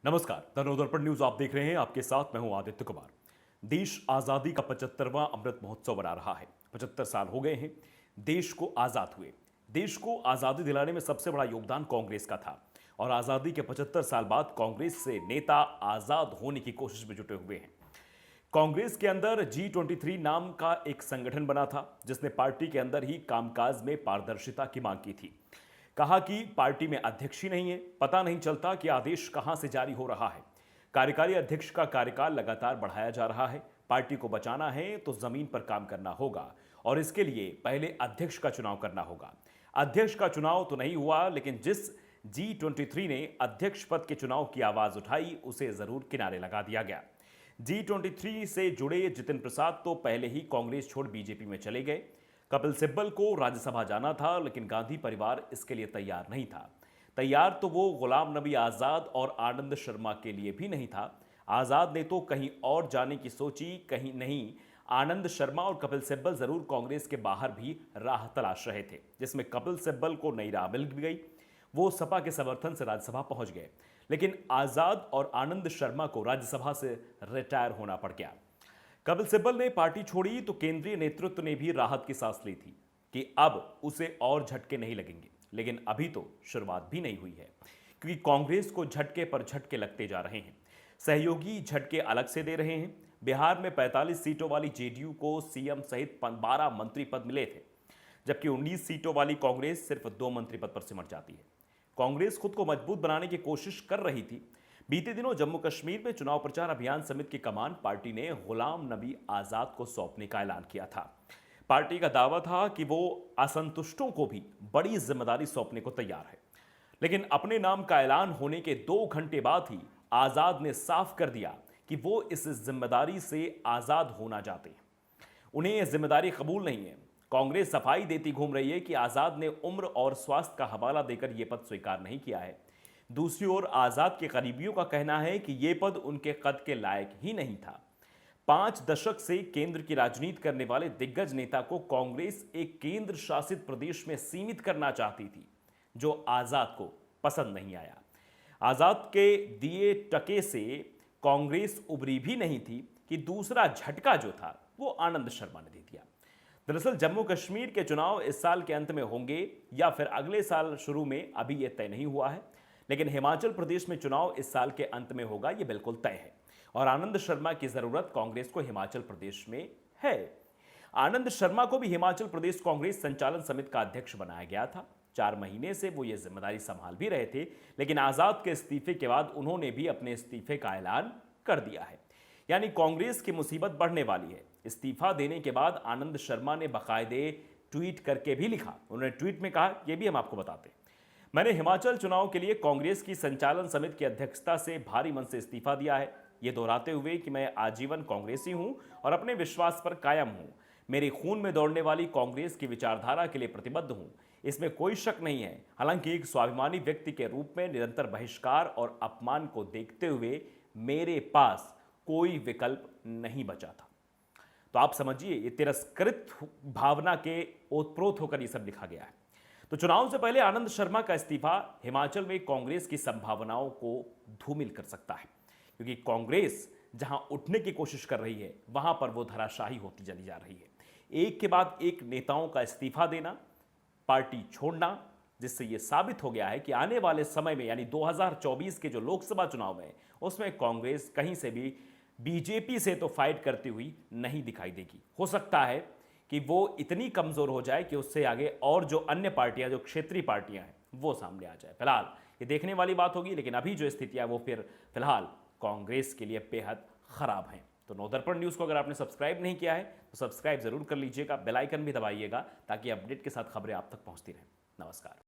नमस्कार, the Navdarpan news आप देख रहे हैं। आपके साथ मैं हूं आदित्य कुमार। देश आजादी का 75वां अमृत महोत्सव मना रहा है। 75 साल हो गए हैं देश को आजाद हुए। देश को आजादी दिलाने में सबसे बड़ा योगदान कांग्रेस का था और आजादी के 75 साल बाद कांग्रेस से नेता आजाद होने की कोशिश में जुटे हुए हैं। कांग्रेस के अंदर G23 नाम का एक संगठन बना था जिसने पार्टी के अंदर ही कामकाज में पारदर्शिता की मांग की थी। कहा कि पार्टी में अध्यक्ष ही नहीं है, पता नहीं चलता कि आदेश कहां से जारी हो रहा है। कार्यकारी अध्यक्ष का कार्यकाल लगातार बढ़ाया जा रहा है। पार्टी को बचाना है तो जमीन पर काम करना होगा और इसके लिए पहले अध्यक्ष का चुनाव करना होगा। अध्यक्ष का चुनाव तो नहीं हुआ, लेकिन जिस G23 ने अध्यक्ष पद के चुनाव की आवाज उठाई उसे जरूर किनारे लगा दिया गया। G23 से जुड़े जितिन प्रसाद तो पहले ही कांग्रेस छोड़ बीजेपी में चले गए। कपिल सिब्बल को राज्यसभा जाना था, लेकिन गांधी परिवार इसके लिए तैयार नहीं था। तैयार तो वो गुलाम नबी आजाद और आनंद शर्मा के लिए भी नहीं था। आजाद ने तो कहीं और जाने की सोची, कहीं नहीं। आनंद शर्मा और कपिल सिब्बल जरूर कांग्रेस के बाहर भी राह तलाश रहे थे, जिसमें कपिल सिब्बल को नई राह मिल गई। वो सपा के समर्थन से राज्यसभा पहुंच गए, लेकिन आजाद और आनंद शर्मा को राज्यसभा से रिटायर होना पड़ गया। कपिल सिब्बल ने पार्टी छोड़ी तो केंद्रीय नेतृत्व ने भी राहत की सांस ली थी कि अब उसे और झटके नहीं लगेंगे। लेकिन अभी तो शुरुआत भी नहीं हुई है, क्योंकि कांग्रेस को झटके पर झटके लगते जा रहे हैं। सहयोगी झटके अलग से दे रहे हैं। बिहार में 45 सीटों वाली जेडीयू को सीएम सहित 12 मंत्री पद मिले थे, जबकि 19 सीटों वाली कांग्रेस सिर्फ 2 मंत्री पद पर सिमट जाती है। कांग्रेस खुद को मजबूत बनाने की कोशिश कर रही थी। बीते दिनों जम्मू कश्मीर में चुनाव प्रचार अभियान समिति की कमान पार्टी ने गुलाम नबी आजाद को सौंपने का ऐलान किया था। पार्टी का दावा था कि वो असंतुष्टों को भी बड़ी जिम्मेदारी सौंपने को तैयार है, लेकिन अपने नाम का ऐलान होने के 2 घंटे बाद ही आजाद ने साफ कर दिया कि वो इस जिम्मेदारी से आजाद होना चाहते हैं। उन्हें यह जिम्मेदारी कबूल नहीं है। कांग्रेस सफाई देती घूम रही है कि आजाद ने उम्र और स्वास्थ्य का हवाला देकर यह पद स्वीकार नहीं किया है। दूसरी ओर आजाद के करीबियों का कहना है कि यह पद उनके कद के लायक ही नहीं था। 5 दशक से केंद्र की राजनीति करने वाले दिग्गज नेता को कांग्रेस एक केंद्र शासित प्रदेश में सीमित करना चाहती थी, जो आजाद को पसंद नहीं आया। आजाद के दिए टके से कांग्रेस उबरी भी नहीं थी कि दूसरा झटका जो था वो आनंद शर्मा ने दे दिया। दरअसल जम्मू कश्मीर के चुनाव इस साल के अंत में होंगे या फिर अगले साल शुरू में, अभी यह तय नहीं हुआ है। लेकिन हिमाचल प्रदेश में चुनाव इस साल के अंत में होगा, यह बिल्कुल तय है। और आनंद शर्मा की जरूरत कांग्रेस को हिमाचल प्रदेश में है। आनंद शर्मा को भी हिमाचल प्रदेश कांग्रेस संचालन समिति का अध्यक्ष बनाया गया था। 4 महीने से वो ये जिम्मेदारी संभाल भी रहे थे, लेकिन आजाद के इस्तीफे के बाद उन्होंने भी अपने इस्तीफे का ऐलान कर दिया है। यानी कांग्रेस की मुसीबत बढ़ने वाली है। इस्तीफा देने के बाद आनंद शर्मा ने बाकायदे ट्वीट करके भी लिखा। उन्होंने ट्वीट में कहा, यह भी हम आपको बताते हैं, मैंने हिमाचल चुनाव के लिए कांग्रेस की संचालन समिति की अध्यक्षता से भारी मन से इस्तीफा दिया है, ये दोहराते हुए कि मैं आजीवन कांग्रेसी हूं और अपने विश्वास पर कायम हूं। मेरे खून में दौड़ने वाली कांग्रेस की विचारधारा के लिए प्रतिबद्ध हूं, इसमें कोई शक नहीं है। हालांकि एक स्वाभिमानी व्यक्ति के रूप में निरंतर बहिष्कार और अपमान को देखते हुए मेरे पास कोई विकल्प नहीं बचा था। तो आप समझिए, ये तिरस्कृत भावना के ओतप्रोत होकर ये सब लिखा गया है। तो चुनाव से पहले आनंद शर्मा का इस्तीफा हिमाचल में कांग्रेस की संभावनाओं को धूमिल कर सकता है, क्योंकि कांग्रेस जहां उठने की कोशिश कर रही है वहां पर वो धराशायी होती चली जा रही है। एक के बाद एक नेताओं का इस्तीफा देना, पार्टी छोड़ना, जिससे यह साबित हो गया है कि आने वाले समय में यानी 2024 के जो लोकसभा चुनाव है उसमें कांग्रेस कहीं से भी बीजेपी से तो फाइट करती हुई नहीं दिखाई देगी। हो सकता है कि वो इतनी कमजोर हो जाए कि उससे आगे और जो अन्य पार्टियां, जो क्षेत्रीय पार्टियां हैं, वो सामने आ जाए। फिलहाल ये देखने वाली बात होगी, लेकिन अभी जो स्थितियां वो फिर फिलहाल कांग्रेस के लिए बेहद खराब हैं। तो नवदर्पण न्यूज़ को अगर आपने सब्सक्राइब नहीं किया है तो सब्सक्राइब जरूर कर लीजिएगा, बेल आइकन भी दबाइएगा, ताकि अपडेट के साथ खबरें आप तक पहुंचती रहें। नमस्कार।